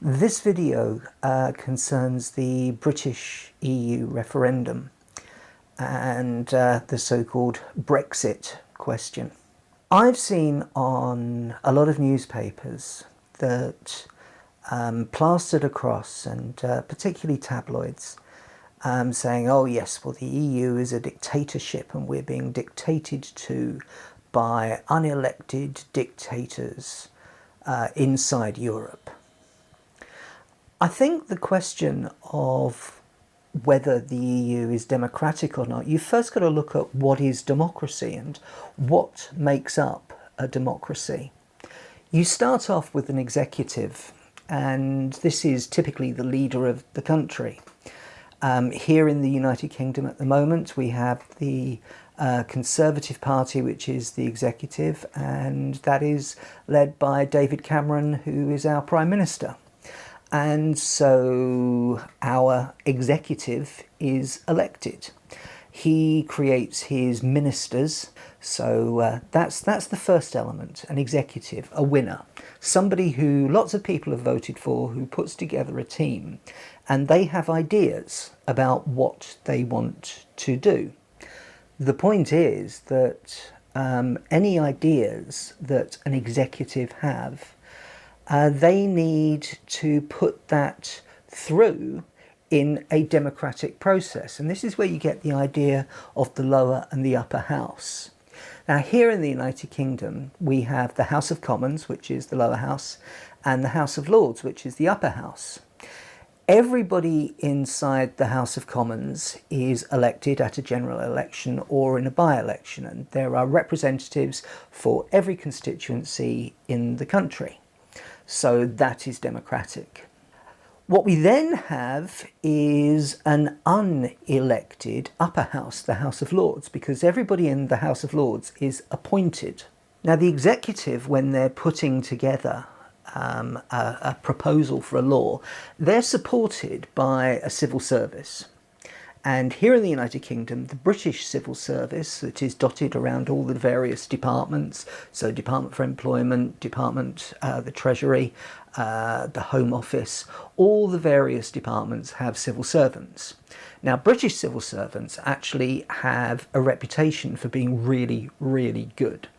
This video concerns the British EU referendum and the so-called Brexit question. I've seen on a lot of newspapers that plastered across, and particularly tabloids, saying, oh yes, well the EU is a dictatorship and we're being dictated to by unelected dictators inside Europe. I think the question of whether the EU is democratic or not, you've first got to look at what is democracy and what makes up a democracy. You start off with an executive, and this is typically the leader of the country. Here in the United Kingdom at the moment, we have the Conservative Party, which is the executive, and that is led by David Cameron, who is our Prime Minister. And so our executive is elected. He creates his ministers. So that's the first element, an executive, a winner. Somebody who lots of people have voted for, who puts together a team, and they have ideas about what they want to do. The point is that any ideas that an executive have, they need to put that through in a democratic process. And this is where you get the idea of the lower and the upper house. Now, here in the United Kingdom, we have the House of Commons, which is the lower house, and the House of Lords, which is the upper house. Everybody inside the House of Commons is elected at a general election or in a by-election, and there are representatives for every constituency in the country. So that is democratic. What we then have is an unelected upper house, the House of Lords, because everybody in the House of Lords is appointed. Now, the executive, when they're putting together a proposal for a law, they're supported by a civil service. And here in the United Kingdom, the British civil service, that is dotted around all the various departments, so Department for Employment, the Treasury, the Home Office, all the various departments have civil servants. Now, British civil servants actually have a reputation for being really, really good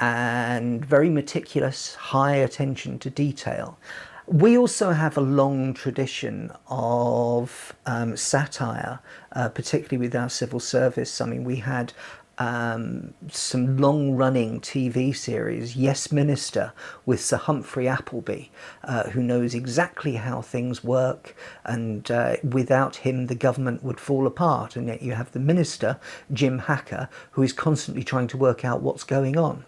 and very meticulous, high attention to detail. We also have a long tradition of satire, particularly with our civil service. I mean, we had some long-running TV series, Yes Minister, with Sir Humphrey Appleby, who knows exactly how things work, and without him the government would fall apart. And yet you have the minister, Jim Hacker, who is constantly trying to work out what's going on.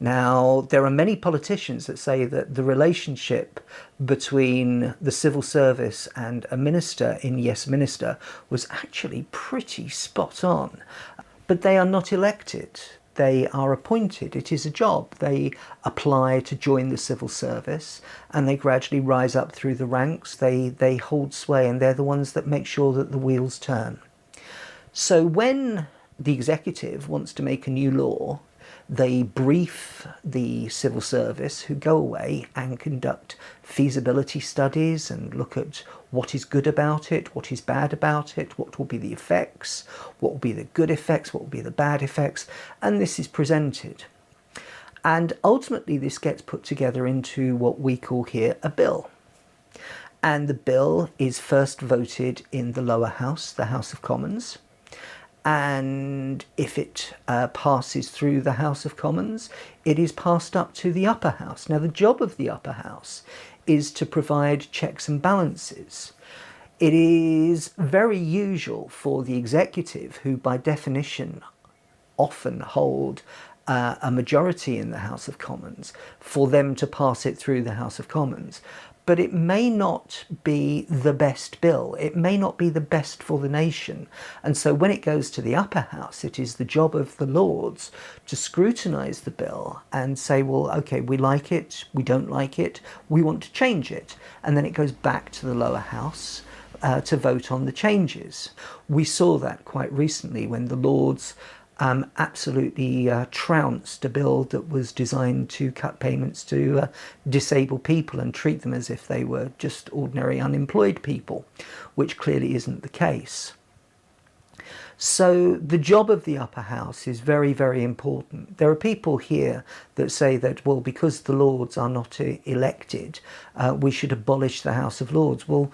Now, there are many politicians that say that the relationship between the civil service and a minister in Yes Minister was actually pretty spot on. But they are not elected. They are appointed. It is a job. They apply to join the civil service and they gradually rise up through the ranks. They hold sway, and they're the ones that make sure that the wheels turn. So when the executive wants to make a new law, they brief the civil service, who go away and conduct feasibility studies and look at what is good about it, what is bad about it, what will be the effects, what will be the good effects, what will be the bad effects, and this is presented. And ultimately this gets put together into what we call here a bill. And the bill is first voted in the lower house, the House of Commons. And if it passes through the House of Commons, it is passed up to the upper house. Now, the job of the upper house is to provide checks and balances. It is very usual for the executive, who by definition often hold a majority in the House of Commons, for them to pass it through the House of Commons. But it may not be the best bill. It may not be the best for the nation. And so when it goes to the upper house, it is the job of the Lords to scrutinise the bill and say, well, okay, we like it, we don't like it, we want to change it. And then it goes back to the lower house to vote on the changes. We saw that quite recently when the Lords absolutely trounced a bill that was designed to cut payments to disabled people and treat them as if they were just ordinary unemployed people, which clearly isn't the case. So the job of the upper house is very, very important. There are people here that say that, well, because the Lords are not elected, we should abolish the House of Lords. Well,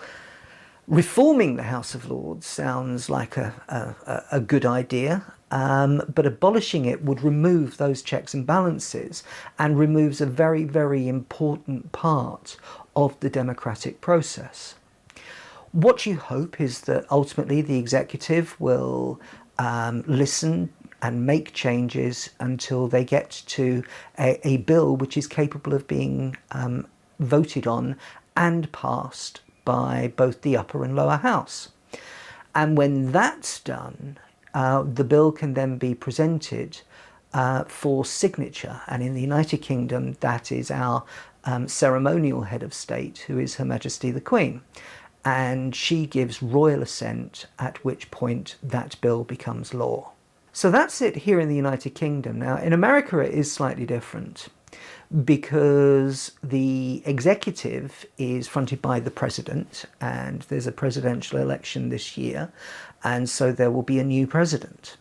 reforming the House of Lords sounds like a good idea, but abolishing it would remove those checks and balances and removes a very, very important part of the democratic process. What you hope is that ultimately the executive will listen and make changes until they get to a bill which is capable of being voted on and passed by both the upper and lower house. And when that's done, the bill can then be presented for signature. And in the United Kingdom, that is our ceremonial head of state, who is Her Majesty the Queen. And she gives royal assent, at which point that bill becomes law. So that's it here in the United Kingdom. Now, in America, it is slightly different because the executive is fronted by the president, and there's a presidential election this year, and so there will be a new president.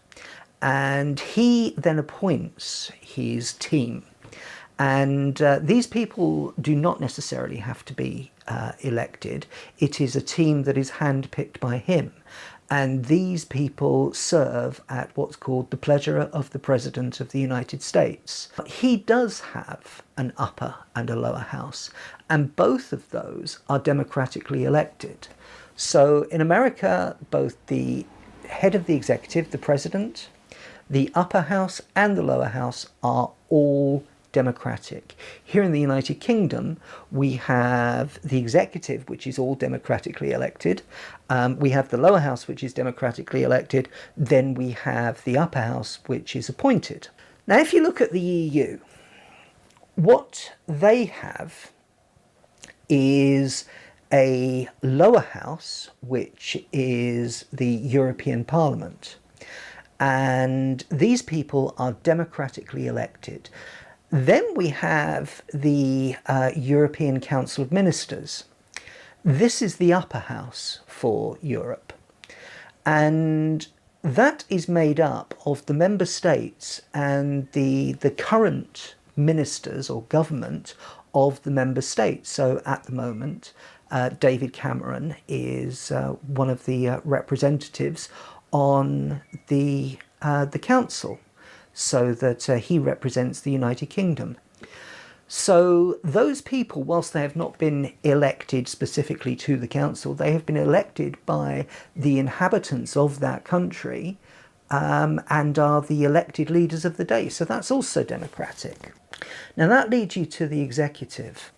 And he then appoints his team. And these people do not necessarily have to be elected. It is a team that is handpicked by him. And these people serve at what's called the pleasure of the President of the United States. He does have an upper and a lower house, and both of those are democratically elected. So in America, both the head of the executive, the president, the upper house and the lower house are all democratic. Here in the United Kingdom, we have the executive, which is all democratically elected. We have the lower house, which is democratically elected. Then we have the upper house, which is appointed. Now, if you look at the EU, what they have is a lower house, which is the European Parliament. And these people are democratically elected. Then we have the European Council of Ministers. This is the upper house for Europe. And that is made up of the member states and the current ministers or government of the member states. So at the moment, David Cameron is one of the representatives on the council, so that he represents the United Kingdom. So those people, whilst they have not been elected specifically to the council, they have been elected by the inhabitants of that country and are the elected leaders of the day. So that's also democratic. Now that leads you to the executive.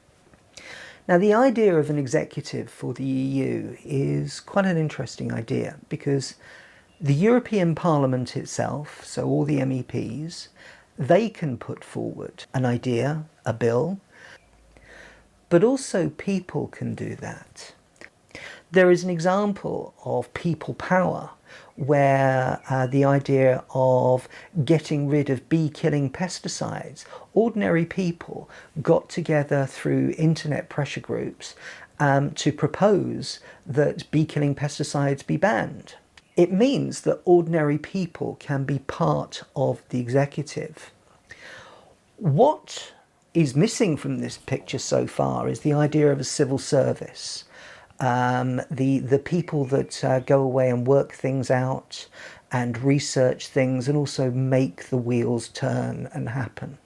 Now the idea of an executive for the EU is quite an interesting idea, because the European Parliament itself, so all the MEPs, they can put forward an idea, a bill, but also people can do that. There is an example of people power where the idea of getting rid of bee-killing pesticides, ordinary people got together through internet pressure groups to propose that bee-killing pesticides be banned. It means that ordinary people can be part of the executive. What is missing from this picture so far is the idea of a civil service. The people that go away and work things out and research things and also make the wheels turn and happen.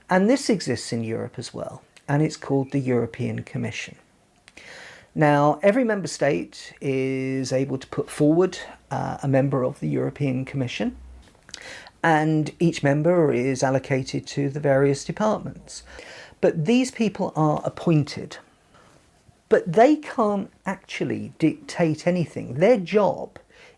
And this exists in Europe as well, and it's called the European Commission. Now, every member state is able to put forward a member of the European Commission, and each member is allocated to the various departments. But these people are appointed, but they can't actually dictate anything. Their job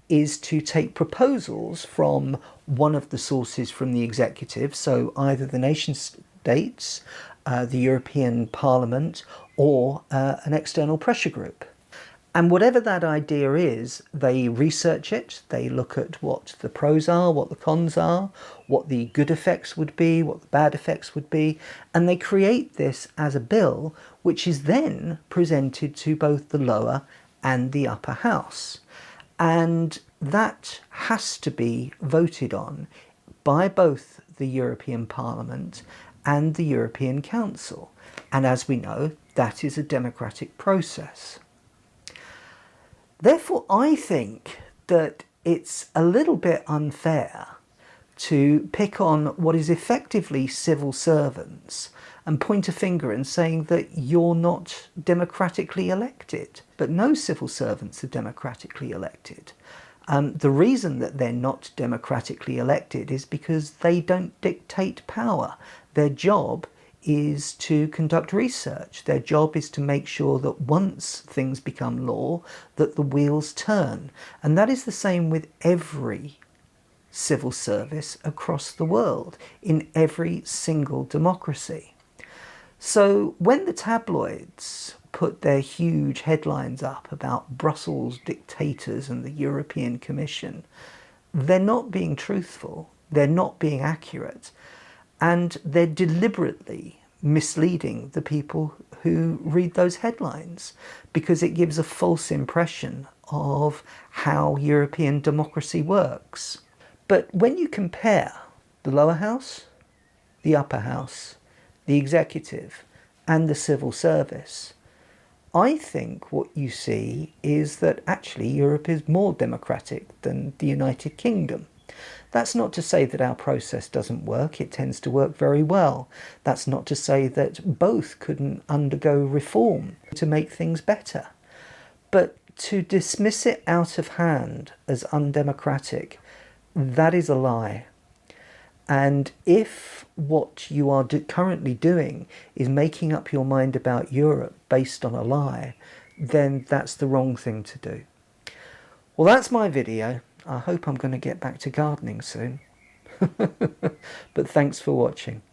is to take proposals from one of the sources from the executive, so either the nation states, the European Parliament, or an external pressure group. And whatever that idea is, they research it, they look at what the pros are, what the cons are, what the good effects would be, what the bad effects would be, and they create this as a bill which is then presented to both the lower and the upper house. And that has to be voted on by both the European Parliament and the European Council. And as we know, that is a democratic process. Therefore, I think that it's a little bit unfair to pick on what is effectively civil servants and point a finger and saying that you're not democratically elected. But no civil servants are democratically elected. The reason that they're not democratically elected is because they don't dictate power. Their job is to conduct research. Their job is to make sure that once things become law, that the wheels turn. And that is the same with every civil service across the world, in every single democracy. So when the tabloids put their huge headlines up about Brussels dictators and the European Commission, they're not being truthful, they're not being accurate, and they're deliberately misleading the people who read those headlines because it gives a false impression of how European democracy works. But when you compare the lower house, the upper house, the executive, and the civil service, I think what you see is that actually Europe is more democratic than the United Kingdom. That's not to say that our process doesn't work. It tends to work very well. That's not to say that both couldn't undergo reform to make things better. But to dismiss it out of hand as undemocratic, that is a lie. And if what you are currently doing is making up your mind about Europe based on a lie, then that's the wrong thing to do. Well, that's my video. I hope I'm going to get back to gardening soon. But thanks for watching.